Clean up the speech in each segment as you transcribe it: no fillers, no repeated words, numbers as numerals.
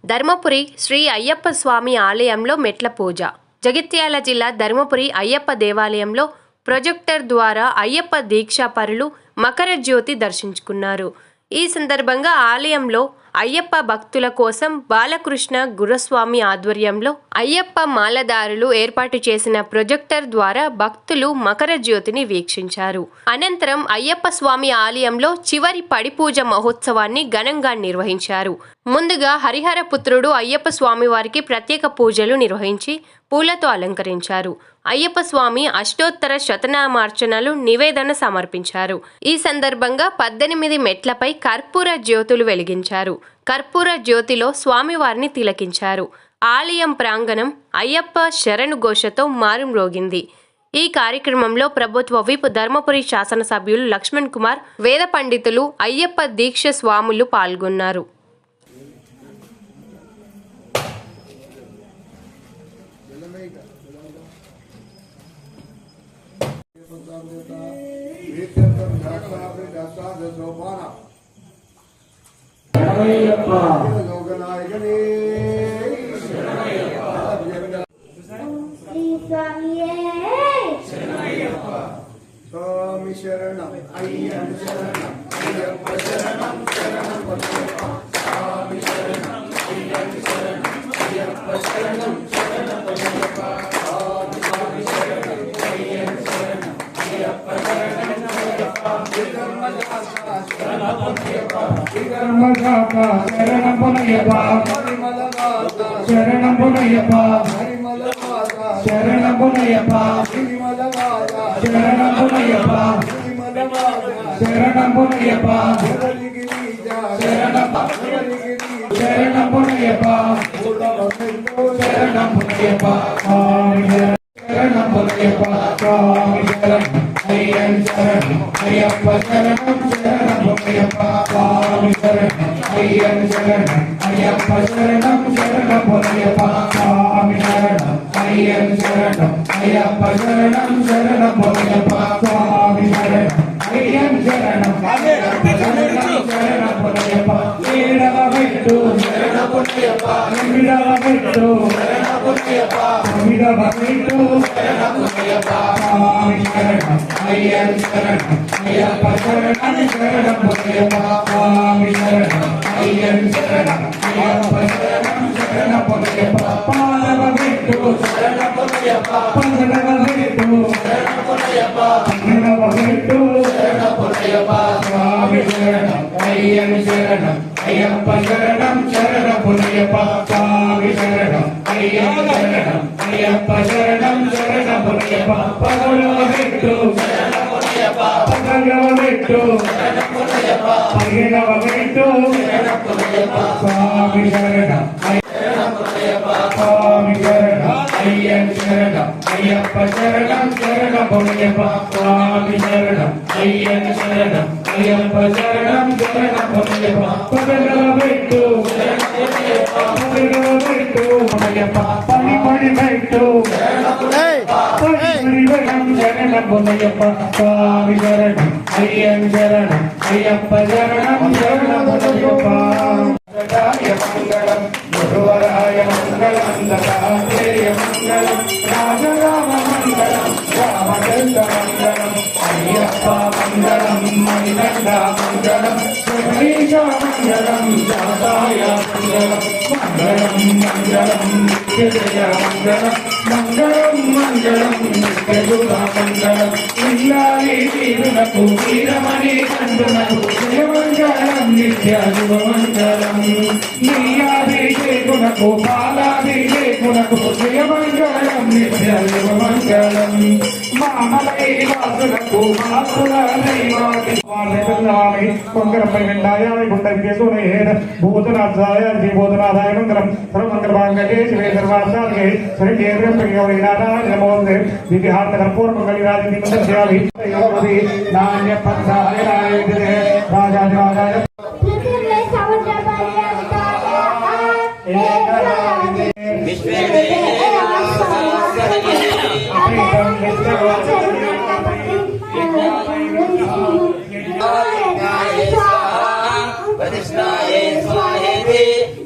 ధర్మపురి శ్రీ అయ్యప్ప స్వామి ఆలయంలో మెట్ల పూజ. జగిత్యాల జిల్లా ధర్మపురి అయ్యప్ప దేవాలయంలో ప్రొజెక్టర్ ద్వారా అయ్యప్ప దీక్షా పరులు మకర జ్యోతి దర్శించుకున్నారు. ఈ సందర్భంగా ఆలయంలో అయ్యప్ప భక్తుల కోసం బాలకృష్ణ గురుస్వామి ఆధ్వర్యంలో అయ్యప్ప మాలదారులు ఏర్పాటు చేసిన ప్రొజెక్టర్ ద్వారా భక్తులు మకర జ్యోతిని వీక్షించారు. అనంతరం అయ్యప్ప స్వామి ఆలయంలో చివరి పడిపూజ మహోత్సవాన్ని ఘనంగా నిర్వహించారు. ముందుగా హరిహర పుత్రుడు అయ్యప్ప స్వామి వారికి ప్రత్యేక పూజలు నిర్వహించి పూలతో అలంకరించారు. అయ్యప్ప స్వామి అష్టోత్తర శతనామార్చనలు నివేదన సమర్పించారు. ఈ సందర్భంగా 18 మెట్లపై కర్పూర జ్యోతులు వెలిగించారు. కర్పూర జ్యోతిలో స్వామివారిని తిలకించారు. ఆలయం ప్రాంగణం అయ్యప్ప శరణు ఘోషతో మారుమ్రోగింది. ఈ కార్యక్రమంలో ప్రభుత్వ విప్ ధర్మపురి శాసనసభ్యులు లక్ష్మణ్ కుమార్, వేద పండితులు, అయ్యప్ప దీక్ష స్వాములు పాల్గొన్నారు. స్వామి శరణం అయ్యప్ప శరణం అయ్యప్ప శరణం శరణం స్వామి శరణం అయ్యప్ప శరణం అయ్యప్ప శరణం శరణం స్వామి శరణం అయ్యప్ప శరణం అయ్యప్ప శరణం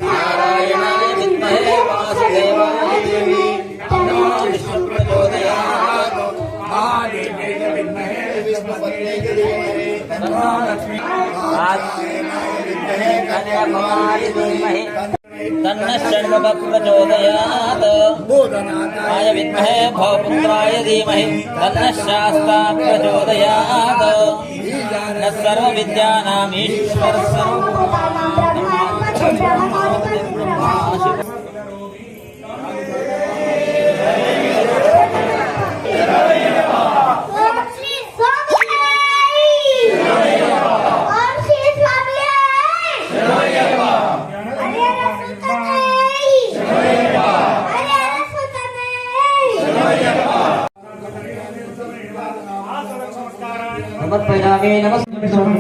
Naरायण प्रचोदयात् आय विद्महे भवपुत्राय धीमहि तन्नः शास्ता प्रचोदयात् न सर्वविद्यानाम् ईश्वरः समर्पयामि नमस्कारं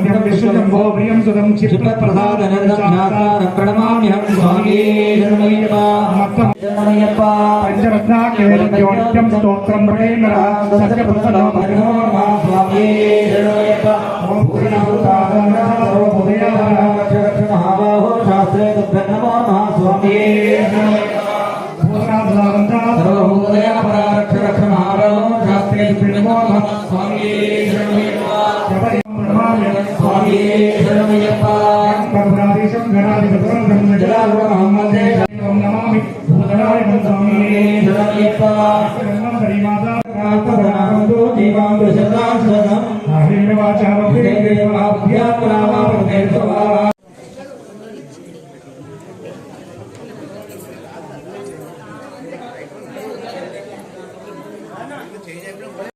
प्रणमाम्यहं स्वामी शरणमय्यप्पा पंचरत्नाकेन्द्रं स्तोत्रं प्रेमरा सत्यपुत्रनो स्वामी शरणमय्यप्पा शास्त्रे तुभ्यं नमो नमः स्वामी शास्त्रे तुभ्यं नमो नमः स्वामी स्वामी शरणमय्यप्पा प्रभुराधीशं गणाधिपतिं ब्रह्मजलावरमहं नमामि भूतनाय स्वामी शरणमय्यप्पा श्रीमाता प्रार्थनामो जीवामृतशतां शतम् आहिर्वाचामपि देवाभ्यां रामाभ्यं